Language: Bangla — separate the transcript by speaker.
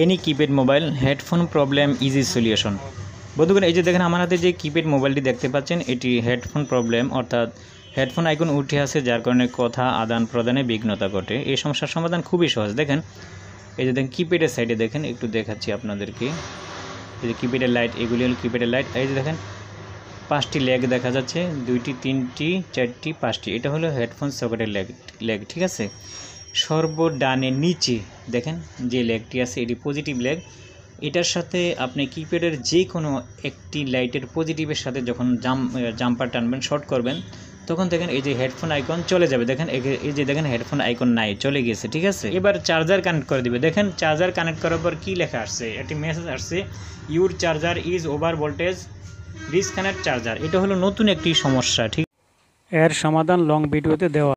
Speaker 1: Any keypad mobile headphone problem easy solution. বন্ধুগণ, এই যে দেখেন আমার হাতে যে কিপ্যাড মোবাইলটি দেখতে পাচ্ছেন, এটি হেডফোন প্রবলেম অর্থাৎ হেডফোন আইকন উঠে আসে, যার কারণে কথা আদান প্রদানে বিঘ্নতা ঘটে। এই সমস্যার সমাধান খুবই সহজ। দেখেন এই যে দেখেন কিপ্যাডের সাইডে দেখেন, একটু দেখাচ্ছি আপনাদেরকে। এই যে কিপ্যাডের লাইট, এগুলি হল কিপ্যাডের লাইট। এই যে দেখেন 5টি লেগ দেখা যাচ্ছে, 2টি 3টি 4টি 5টি, এটা হলো হেডফোন সকেটের লেগ। ঠিক আছে, সর্বডানে নিচে দেখেন যে লেগটি আছে, এটি পজিটিভ লেগ। এটার সাথে আপনি কিপ্যাডের যে কোনো একটি লাইটের পজিটিভের সাথে যখন জাম্পার টানবেন, শর্ট করবেন, তখন দেখেন এই যে হেডফোন আইকন চলে যাবে। দেখেন এই যে দেখেন হেডফোন আইকন নাই, চলে গেছে। ঠিক আছে, এবার চার্জার কানেক্ট করে দিবে। দেখেন চার্জার কানেক্ট করার পর কী লেখা আসছে, একটি মেসেজ আসছে, your charger is over voltage, disconnect charger. এটা হলো নতুন একটি সমস্যা। ঠিক, এর সমাধান লং ভিডিওতে দেওয়া।